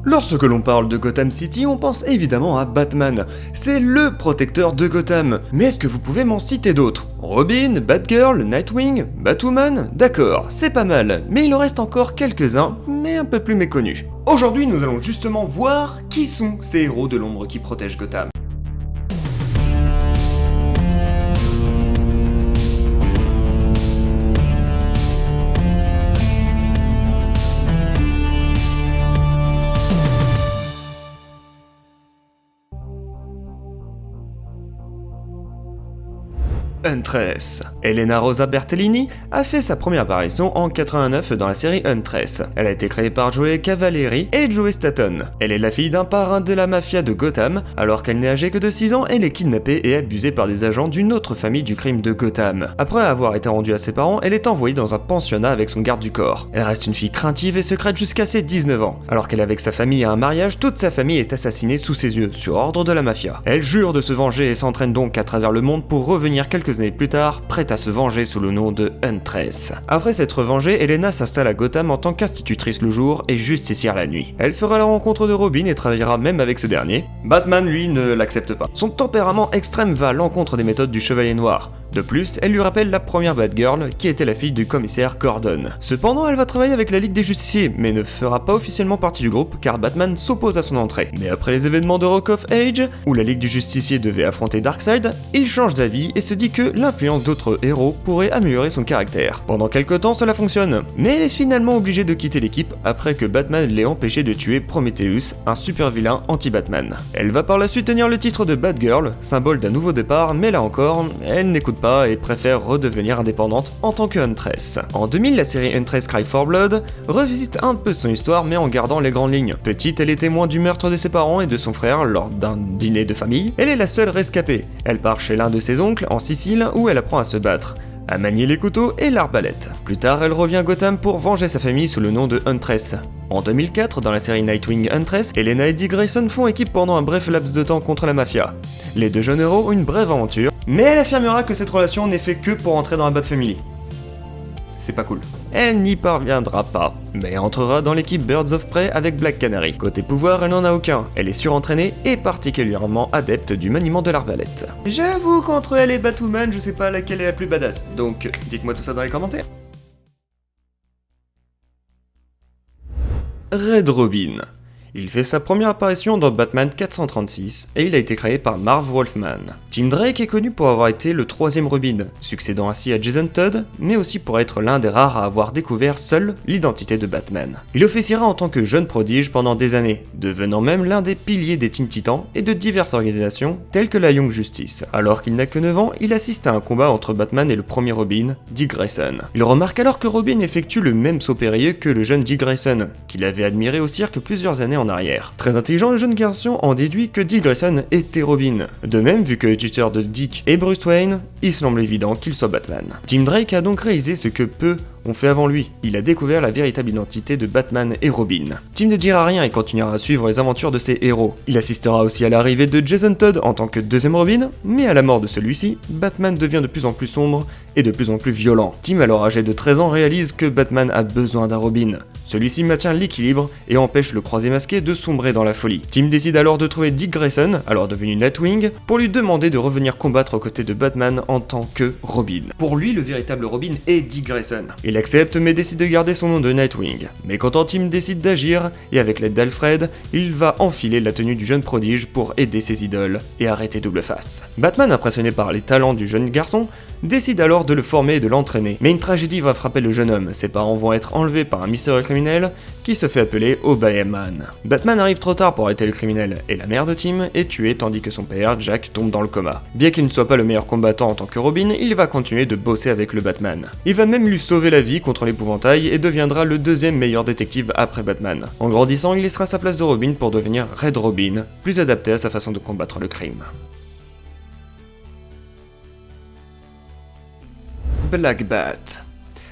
Lorsque l'on parle de Gotham City, on pense évidemment à Batman. C'est le protecteur de Gotham. Mais est-ce que vous pouvez m'en citer d'autres? Robin, Batgirl, Nightwing, Batwoman? D'accord, c'est pas mal, mais il en reste encore quelques-uns, mais un peu plus méconnus. Aujourd'hui, nous allons justement voir qui sont ces héros de l'ombre qui protègent Gotham. Huntress. Elena Rosa Bertellini a fait sa première apparition en 89 dans la série Huntress. Elle a été créée par Joey Cavalieri et Joey Staton. Elle est la fille d'un parrain de la mafia de Gotham. Alors qu'elle n'est âgée que de 6 ans, elle est kidnappée et abusée par des agents d'une autre famille du crime de Gotham. Après avoir été rendue à ses parents, elle est envoyée dans un pensionnat avec son garde du corps. Elle reste une fille craintive et secrète jusqu'à ses 19 ans. Alors qu'elle est avec sa famille à un mariage, toute sa famille est assassinée sous ses yeux, sur ordre de la mafia. Elle jure de se venger et s'entraîne donc à travers le monde pour revenir quelques années plus tard, prête à se venger sous le nom de Huntress. Après s'être vengée, Elena s'installe à Gotham en tant qu'institutrice le jour et justicière la nuit. Elle fera la rencontre de Robin et travaillera même avec ce dernier. Batman, lui, ne l'accepte pas. Son tempérament extrême va à l'encontre des méthodes du Chevalier Noir. De plus, elle lui rappelle la première Batgirl, qui était la fille du commissaire Gordon. Cependant, elle va travailler avec la Ligue des Justiciers, mais ne fera pas officiellement partie du groupe, car Batman s'oppose à son entrée. Mais après les événements de Rock of Age, où la Ligue du Justicier devait affronter Darkseid, il change d'avis et se dit que l'influence d'autres héros pourrait améliorer son caractère. Pendant quelques temps, cela fonctionne, mais elle est finalement obligée de quitter l'équipe après que Batman l'ait empêché de tuer Prometheus, un super vilain anti-Batman. Elle va par la suite tenir le titre de Batgirl, symbole d'un nouveau départ, mais là encore, elle n'écoute pas et préfère redevenir indépendante en tant que Huntress. En 2000, la série Huntress Cry for Blood revisite un peu son histoire mais en gardant les grandes lignes. Petite, elle est témoin du meurtre de ses parents et de son frère lors d'un dîner de famille. Elle est la seule rescapée. Elle part chez l'un de ses oncles en Sicile où elle apprend à se battre, à manier les couteaux et l'arbalète. Plus tard, elle revient à Gotham pour venger sa famille sous le nom de Huntress. En 2004, dans la série Nightwing Huntress, Elena et Dick Grayson font équipe pendant un bref laps de temps contre la mafia. Les deux jeunes héros ont une brève aventure, mais elle affirmera que cette relation n'est faite que pour entrer dans la Bat Family. C'est pas cool. Elle n'y parviendra pas, mais entrera dans l'équipe Birds of Prey avec Black Canary. Côté pouvoir, elle n'en a aucun. Elle est surentraînée et particulièrement adepte du maniement de l'arbalète. J'avoue qu'entre elle et Batwoman, je sais pas laquelle est la plus badass, donc dites-moi tout ça dans les commentaires. Red Robin. Il fait sa première apparition dans Batman 436 et il a été créé par Marv Wolfman. Tim Drake est connu pour avoir été le troisième Robin, succédant ainsi à Jason Todd, mais aussi pour être l'un des rares à avoir découvert seul l'identité de Batman. Il officiera en tant que jeune prodige pendant des années, devenant même l'un des piliers des Teen Titans et de diverses organisations telles que la Young Justice. Alors qu'il n'a que 9 ans, il assiste à un combat entre Batman et le premier Robin, Dick Grayson. Il remarque alors que Robin effectue le même saut périlleux que le jeune Dick Grayson, qu'il avait admiré au cirque plusieurs années en arrière. Très intelligent, le jeune garçon en déduit que Dick Grayson était Robin. De même, vu que le tuteur de Dick est Bruce Wayne, il semble évident qu'il soit Batman. Tim Drake a donc réalisé ce que peu ont fait avant lui. Il a découvert la véritable identité de Batman et Robin. Tim ne dira rien et continuera à suivre les aventures de ses héros. Il assistera aussi à l'arrivée de Jason Todd en tant que deuxième Robin, mais à la mort de celui-ci, Batman devient de plus en plus sombre et de plus en plus violent. Tim, alors âgé de 13 ans, réalise que Batman a besoin d'un Robin. Celui-ci maintient l'équilibre et empêche le croisé masqué de sombrer dans la folie. Tim décide alors de trouver Dick Grayson, alors devenu Nightwing, pour lui demander de revenir combattre aux côtés de Batman en tant que Robin. Pour lui, le véritable Robin est Dick Grayson. Il accepte mais décide de garder son nom de Nightwing. Mais quand Tim décide d'agir, et avec l'aide d'Alfred, il va enfiler la tenue du jeune prodige pour aider ses idoles et arrêter Double Face. Batman, impressionné par les talents du jeune garçon, décide alors de le former et de l'entraîner. Mais une tragédie va frapper le jeune homme, ses parents vont être enlevés par un mystérieux criminel qui se fait appeler Obaeman. Batman arrive trop tard pour arrêter le criminel, et la mère de Tim est tuée tandis que son père, Jack, tombe dans le coma. Bien qu'il ne soit pas le meilleur combattant en tant que Robin, il va continuer de bosser avec le Batman. Il va même lui sauver la vie contre l'épouvantail et deviendra le deuxième meilleur détective après Batman. En grandissant, il laissera sa place de Robin pour devenir Red Robin, plus adapté à sa façon de combattre le crime. Black Bat.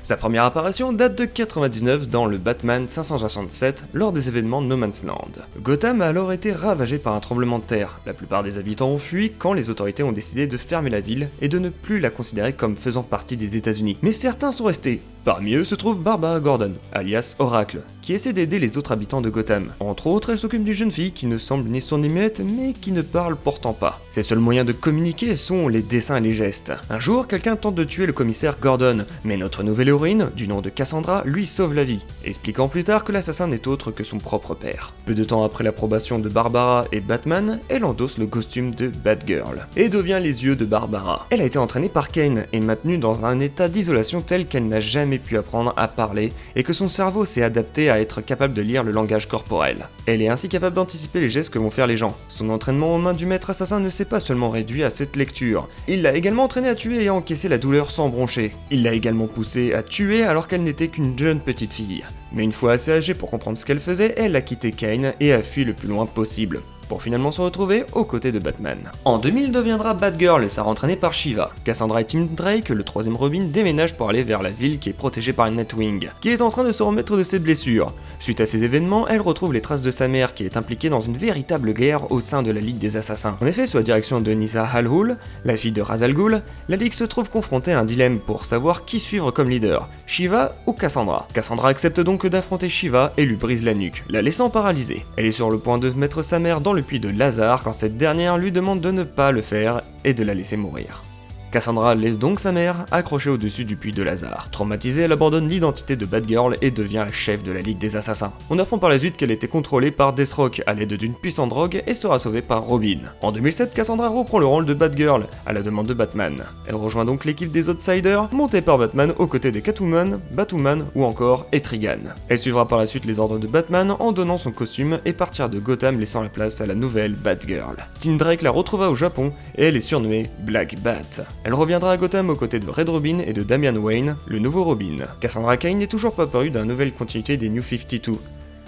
Sa première apparition date de 99 dans le Batman 567 lors des événements No Man's Land. Gotham a alors été ravagée par un tremblement de terre. La plupart des habitants ont fui quand les autorités ont décidé de fermer la ville et de ne plus la considérer comme faisant partie des États-Unis. Mais certains sont restés. Parmi eux se trouve Barbara Gordon, alias Oracle, qui essaie d'aider les autres habitants de Gotham. Entre autres, elle s'occupe d'une jeune fille qui ne semble ni sourde ni muette, mais qui ne parle pourtant pas. Ses seuls moyens de communiquer sont les dessins et les gestes. Un jour, quelqu'un tente de tuer le commissaire Gordon, mais notre nouvelle héroïne, du nom de Cassandra, lui sauve la vie, expliquant plus tard que l'assassin n'est autre que son propre père. Peu de temps après l'approbation de Barbara et Batman, elle endosse le costume de Batgirl, et devient les yeux de Barbara. Elle a été entraînée par Kane, et maintenue dans un état d'isolation tel qu'elle n'a jamais pu apprendre à parler, et que son cerveau s'est adapté à être capable de lire le langage corporel. Elle est ainsi capable d'anticiper les gestes que vont faire les gens. Son entraînement aux mains du maître assassin ne s'est pas seulement réduit à cette lecture, il l'a également entraînée à tuer et à encaisser la douleur sans broncher. Il l'a également poussée à tuer alors qu'elle n'était qu'une jeune petite fille. Mais une fois assez âgée pour comprendre ce qu'elle faisait, elle a quitté Kane et a fui le plus loin possible, pour finalement se retrouver aux côtés de Batman. En 2000 deviendra Batgirl et sera entraînée par Shiva. Cassandra et Tim Drake, le troisième Robin, déménagent pour aller vers la ville qui est protégée par Nightwing, qui est en train de se remettre de ses blessures. Suite à ces événements, elle retrouve les traces de sa mère qui est impliquée dans une véritable guerre au sein de la Ligue des Assassins. En effet, sous la direction de Nyssa Al Ghul, la fille de Ra's al Ghul, la Ligue se trouve confrontée à un dilemme pour savoir qui suivre comme leader, Shiva ou Cassandra. Cassandra accepte donc d'affronter Shiva et lui brise la nuque, la laissant paralysée. Elle est sur le point de mettre sa mère dans le puits de Lazare quand cette dernière lui demande de ne pas le faire et de la laisser mourir. Cassandra laisse donc sa mère accrochée au-dessus du puits de Lazare. Traumatisée, elle abandonne l'identité de Batgirl et devient la chef de la Ligue des Assassins. On apprend par la suite qu'elle était contrôlée par Deathstroke à l'aide d'une puissante drogue et sera sauvée par Robin. En 2007, Cassandra reprend le rôle de Batgirl à la demande de Batman. Elle rejoint donc l'équipe des Outsiders, montée par Batman aux côtés de Catwoman, Batwoman ou encore Etrigan. Elle suivra par la suite les ordres de Batman en donnant son costume et partira de Gotham laissant la place à la nouvelle Batgirl. Tim Drake la retrouvera au Japon et elle est surnommée Black Bat. Elle reviendra à Gotham aux côtés de Red Robin et de Damian Wayne, le nouveau Robin. Cassandra Cain n'est toujours pas parue dans la nouvelle continuité des New 52.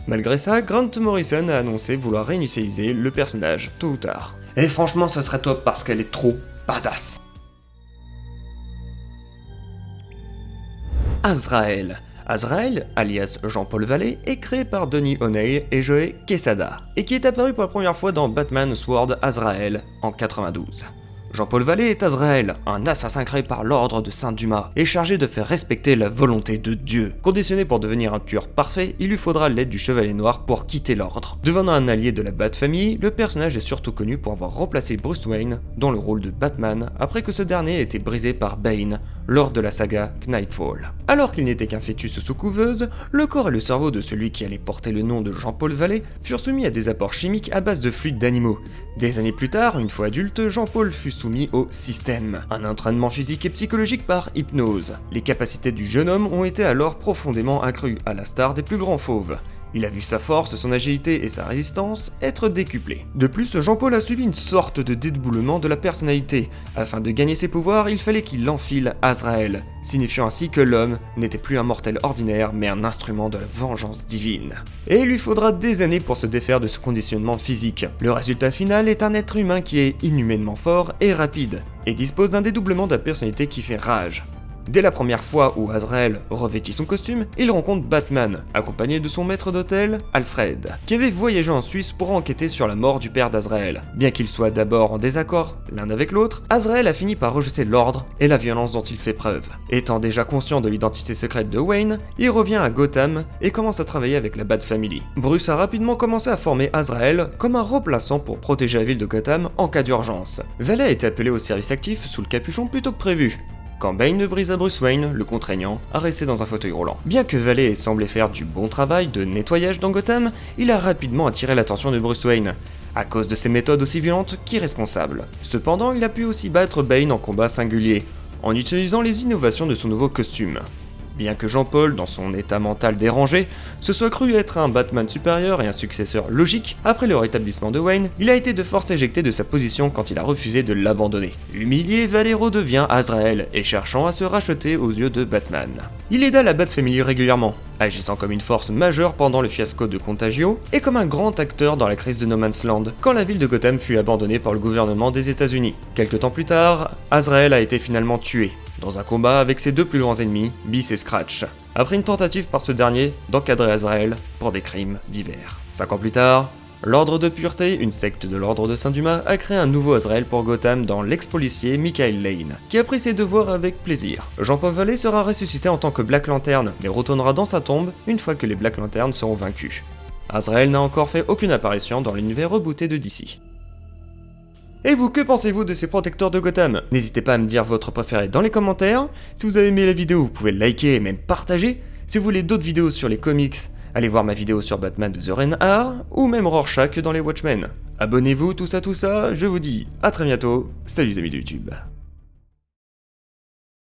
Malgré ça, Grant Morrison a annoncé vouloir réinitialiser le personnage, tôt ou tard. Et franchement, ce serait top parce qu'elle est trop badass. Azrael. Azrael, alias Jean-Paul Vallée, est créé par Donny O'Neill et Joe Quesada, et qui est apparu pour la première fois dans Batman Sword Azrael en 92. Jean-Paul Vallée est Azrael, un assassin créé par l'ordre de Saint-Dumas, et chargé de faire respecter la volonté de Dieu. Conditionné pour devenir un tueur parfait, il lui faudra l'aide du Chevalier Noir pour quitter l'ordre. Devenant un allié de la Bat-Famille, le personnage est surtout connu pour avoir remplacé Bruce Wayne dans le rôle de Batman après que ce dernier ait été brisé par Bane lors de la saga Knightfall. Alors qu'il n'était qu'un fœtus sous couveuse, le corps et le cerveau de celui qui allait porter le nom de Jean-Paul Vallée furent soumis à des apports chimiques à base de fluides d'animaux. Des années plus tard, une fois adulte, Jean-Paul fut soumis au système, un entraînement physique et psychologique par hypnose. Les capacités du jeune homme ont été alors profondément accrues, à la star des plus grands fauves. Il a vu sa force, son agilité et sa résistance être décuplées. De plus, Jean-Paul a subi une sorte de dédoublement de la personnalité. Afin de gagner ses pouvoirs, il fallait qu'il enfile Azrael, signifiant ainsi que l'homme n'était plus un mortel ordinaire, mais un instrument de la vengeance divine. Et il lui faudra des années pour se défaire de ce conditionnement physique. Le résultat final est un être humain qui est inhumainement fort et rapide, et dispose d'un dédoublement de la personnalité qui fait rage. Dès la première fois où Azrael revêtit son costume, il rencontre Batman, accompagné de son maître d'hôtel, Alfred, qui avait voyagé en Suisse pour enquêter sur la mort du père d'Azrael. Bien qu'ils soient d'abord en désaccord l'un avec l'autre, Azrael a fini par rejeter l'ordre et la violence dont il fait preuve. Étant déjà conscient de l'identité secrète de Wayne, il revient à Gotham et commence à travailler avec la Bat-Family. Bruce a rapidement commencé à former Azrael comme un remplaçant pour protéger la ville de Gotham en cas d'urgence. Valley a été appelé au service actif sous le capuchon plutôt que prévu, quand Bane brisa Bruce Wayne, le contraignant à rester dans un fauteuil roulant. Bien que Valley ait semblé faire du bon travail de nettoyage dans Gotham, il a rapidement attiré l'attention de Bruce Wayne, à cause de ses méthodes aussi violentes qu'irresponsables. Cependant, il a pu aussi battre Bane en combat singulier, en utilisant les innovations de son nouveau costume. Bien que Jean-Paul, dans son état mental dérangé, se soit cru être un Batman supérieur et un successeur logique, après le rétablissement de Wayne, il a été de force éjecté de sa position quand il a refusé de l'abandonner. Humilié, Valley redevient Azrael, et cherchant à se racheter aux yeux de Batman. Il aida la Bat-Family régulièrement, agissant comme une force majeure pendant le fiasco de Contagio, et comme un grand acteur dans la crise de No Man's Land, quand la ville de Gotham fut abandonnée par le gouvernement des États-Unis. Quelque temps plus tard, Azrael a été finalement tué, dans un combat avec ses deux plus grands ennemis, Beast et Scratch, après une tentative par ce dernier d'encadrer Azrael pour des crimes divers. 5 ans plus tard, L'Ordre de Pureté, une secte de l'Ordre de Saint-Dumas, a créé un nouveau Azrael pour Gotham dans l'ex-policier Michael Lane, qui a pris ses devoirs avec plaisir. Jean-Paul Vallée sera ressuscité en tant que Black Lantern, mais retournera dans sa tombe une fois que les Black Lanterns seront vaincus. Azrael n'a encore fait aucune apparition dans l'univers rebooté de DC. Et vous, que pensez-vous de ces protecteurs de Gotham? N'hésitez pas à me dire votre préféré dans les commentaires. Si vous avez aimé la vidéo, vous pouvez liker et même partager. Si vous voulez d'autres vidéos sur les comics, allez voir ma vidéo sur Batman de The Reign ou même Rorschach dans les Watchmen. Abonnez-vous, tout ça, je vous dis à très bientôt, salut les amis de YouTube.